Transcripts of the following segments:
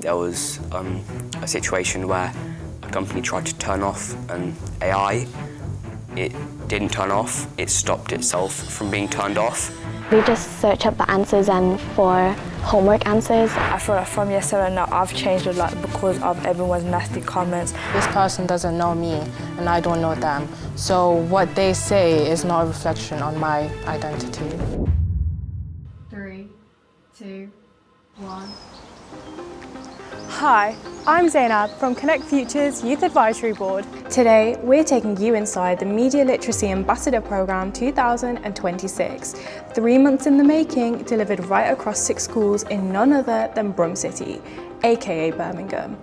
there was a situation where a company tried to turn off an AI. It didn't turn off, it stopped itself from being turned off. We just search up the answers and for homework answers. I feel like from year 7 now I've changed a lot because of everyone's nasty comments. This person doesn't know me and I don't know them. So what they say is not a reflection on my identity. 3, 2, 1. Hi, I'm Zainab from Connect Future's Youth Advisory Board. Today, we're taking you inside the Media Literacy Ambassador Programme 2026. 3 months in the making, delivered right across 6 schools in none other than Brum City, aka Birmingham.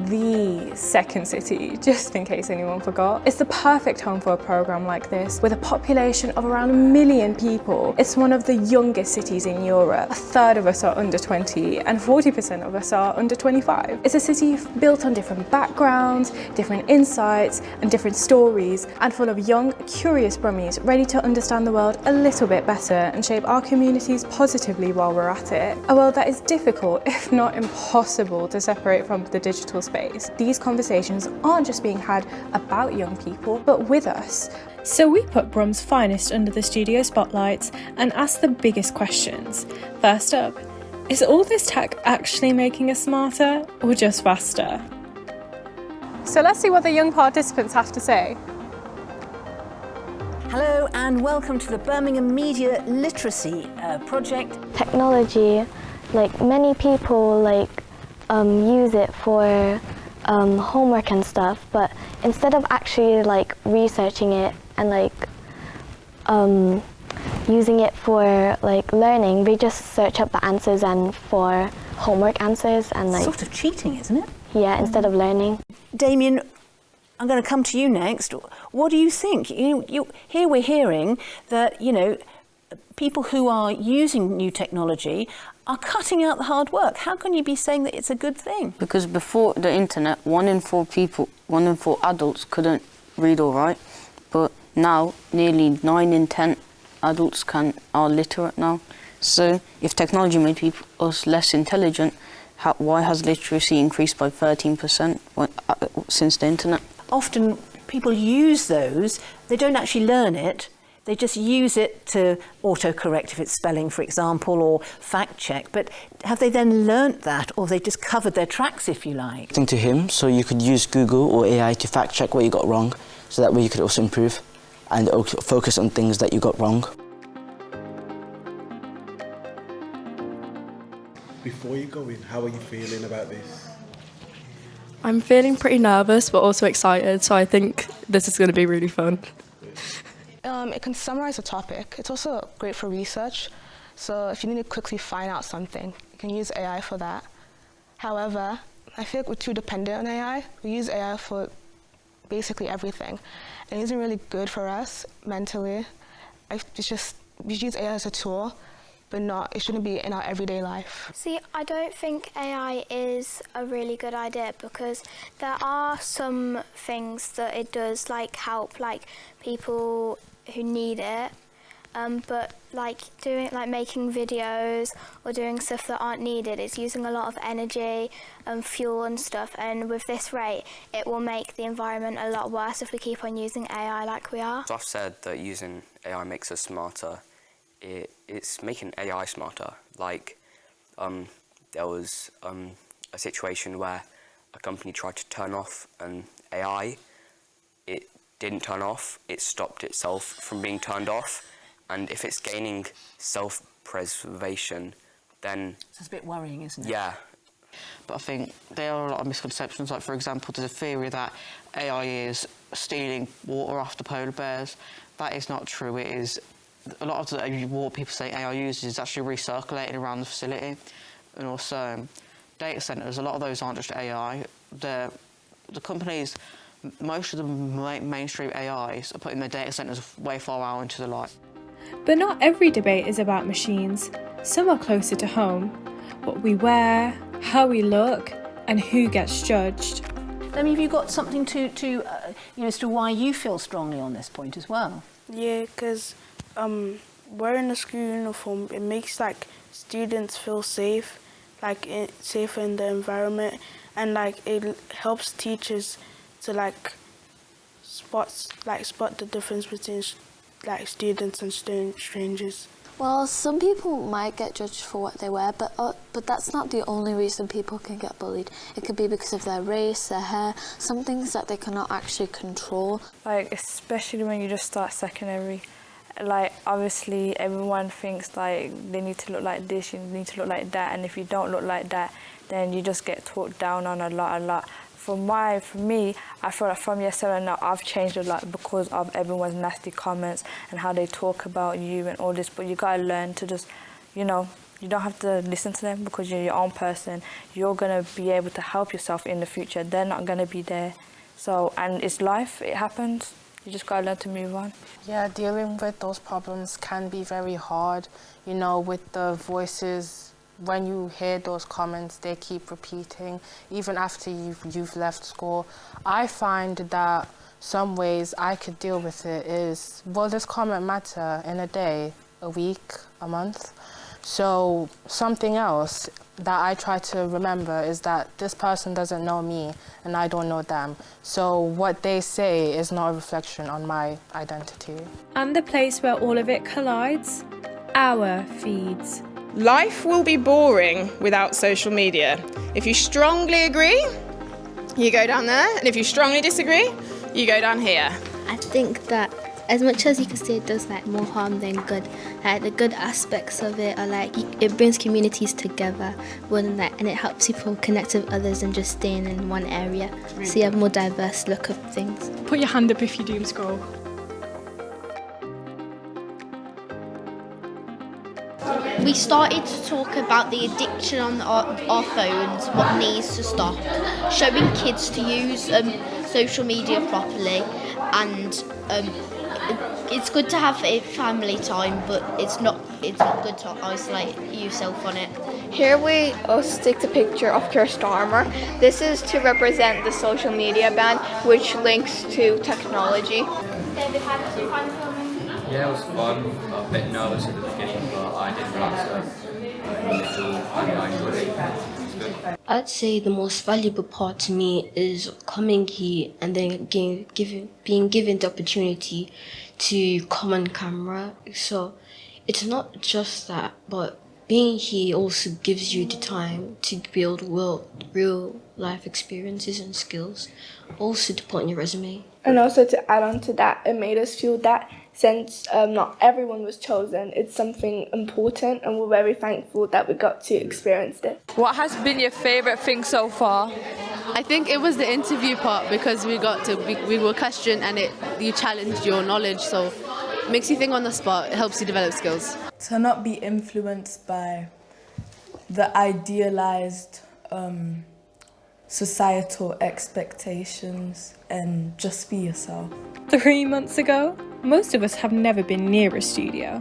The second city, just in case anyone forgot. It's the perfect home for a programme like this, with a population of around 1 million people. It's one of the youngest cities in Europe. A third of us are under 20 and 40% of us are under 25. It's a city built on different backgrounds, different insights and different stories, and full of young, curious Brummies ready to understand the world a little bit better and shape our communities positively while we're at it. A world that is difficult, if not impossible, to separate from the digital space. These conversations aren't just being had about young people, but with us. So we put Brum's finest under the studio spotlights and asked the biggest questions. First up, is all this tech actually making us smarter or just faster? So let's see what the young participants have to say. Hello and welcome to the Birmingham Media Literacy Project. Technology, like many people use it for homework and stuff, but instead of actually researching it and using it for learning, we just search up the answers and for homework answers and Sort of cheating, isn't it? Yeah, instead of learning. Damien, I'm going to come to you next. What do you think? Here we're hearing that, people who are using new technology are cutting out the hard work. How can you be saying that it's a good thing? Because before the internet, 1 in 4 adults couldn't read or write, but now nearly 9 in 10 adults are literate now. So if technology made us less intelligent, why has literacy increased by 13% since the internet? Often people use those, they don't actually learn it, they just use it to autocorrect if it's spelling, for example, or fact check. But have they then learnt that, or have they just covered their tracks, if you like? Thing to him, so you could use Google or AI to fact check what you got wrong, so that way you could also improve and focus on things that you got wrong. Before you go in, how are you feeling about this? I'm feeling pretty nervous but also excited, so I think this is going to be really fun. It can summarize a topic. It's also great for research. So if you need to quickly find out something, you can use AI for that. However, I feel like we're too dependent on AI. We use AI for basically everything. And it isn't really good for us mentally. We use AI as a tool, but it shouldn't be in our everyday life. See, I don't think AI is a really good idea because there are some things that it does help people who need it, but making videos or doing stuff that aren't needed, it's using a lot of energy and fuel and stuff, and with this rate it will make the environment a lot worse if we keep on using AI like we are. So I've said that using AI makes us smarter. It's making AI smarter. There was a situation where a company tried to turn off an AI. It didn't turn off, it stopped itself from being turned off. And if it's gaining self-preservation, then... So it's a bit worrying, isn't it? Yeah. But I think there are a lot of misconceptions. For example, there's a theory that AI is stealing water off the polar bears. That is not true. It is... A lot of the water people say AI uses is actually recirculating around the facility. And also, data centres, a lot of those aren't just AI. The companies, most of the mainstream AIs are putting their data centres way far out into the light. But not every debate is about machines. Some are closer to home. What we wear, how we look, and who gets judged. Have you got something as to why you feel strongly on this point as well? Yeah, because wearing a school uniform, it makes students feel safe. like safer in the environment, and like it helps teachers to like spot the difference between like students and strangers. Well, some people might get judged for what they wear, but that's not the only reason people can get bullied. It could be because of their race, their hair, some things that they cannot actually control. Like, especially when you just start secondary, like, obviously everyone thinks like they need to look like this, you need to look like that, and if you don't look like that, then you just get talked down on a lot. For me, I feel like from year 7 now, I've changed a lot because of everyone's nasty comments and how they talk about you and all this. But you gotta learn to just, you know, you don't have to listen to them because you're your own person. You're gonna be able to help yourself in the future. They're not gonna be there. So, and it's life, it happens. You just gotta learn to move on. Yeah, dealing with those problems can be very hard, you know, with the voices. When you hear those comments, they keep repeating, even after you've left school. I find that some ways I could deal with it is, will this comment matter in a day, a week, a month? So something else that I try to remember is that this person doesn't know me and I don't know them. So what they say is not a reflection on my identity. And the place where all of it collides, our feeds. Life will be boring without social media. If you strongly agree, you go down there, and if you strongly disagree, you go down here. I think that as much as you can say it does like more harm than good, like the good aspects of it are like it brings communities together more than that, and it helps people connect with others and just staying in one area. So you have more diverse look of things. Put your hand up if you doom scroll. We started to talk about the addiction on our phones, what needs to stop, showing kids to use social media properly, and it's good to have a family time, but it's not good to isolate yourself on it. Here we stick the picture of Keir Starmer. This is to represent the social media ban, which links to technology. Yeah, it was fun. A bit nervous at the beginning, but I did relax and I enjoyed it. It was good. I'd say the most valuable part to me is coming here and then being given the opportunity to come on camera. So it's not just that, but being here also gives you the time to build real life experiences and skills, also to put on your resume. And also to add on to that, it made us feel that since not everyone was chosen, it's something important, and we're very thankful that we got to experience it. What has been your favourite thing so far? I think it was the interview part, because we were questioned and you challenged your knowledge, so it makes you think on the spot, it helps you develop skills. To not be influenced by the idealised societal expectations and just be yourself. 3 months ago, most of us have never been near a studio.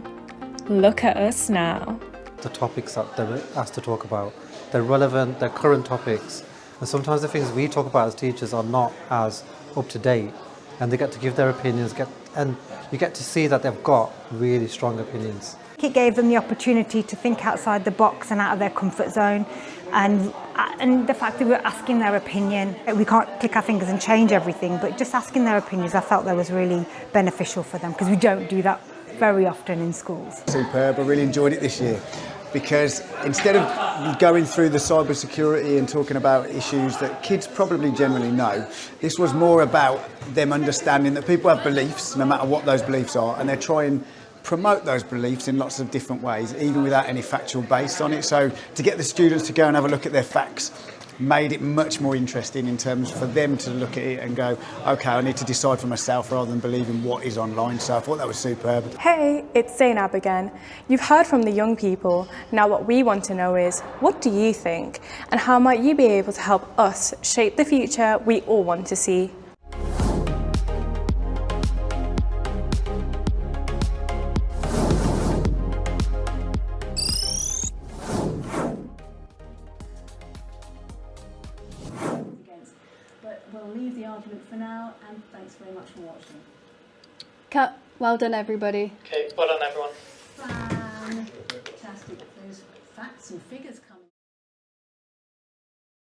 Look at us now. The topics that they're asked to talk about, they're relevant, they're current topics, and sometimes the things we talk about as teachers are not as up to date, and they get to give their opinions, and you get to see that they've got really strong opinions. It gave them the opportunity to think outside the box and out of their comfort zone, and the fact that we were asking their opinion. We can't click our fingers and change everything, but just asking their opinions, I felt that was really beneficial for them, because we don't do that very often in schools. Superb, I really enjoyed it this year, because instead of going through the cybersecurity and talking about issues that kids probably generally know, this was more about them understanding that people have beliefs, no matter what those beliefs are, and they're trying promote those beliefs in lots of different ways, even without any factual base on it. So to get the students to go and have a look at their facts made it much more interesting in terms for them to look at it and go, okay, I need to decide for myself rather than believing what is online. So I thought that was superb. Hey, it's Zainab again. You've heard from the young people. Now what we want to know is, what do you think? And how might you be able to help us shape the future we all want to see? We'll leave the argument for now, and thanks very much for watching. Cut. Well done, everybody. Okay, well done, everyone. Fantastic. Those facts and figures coming.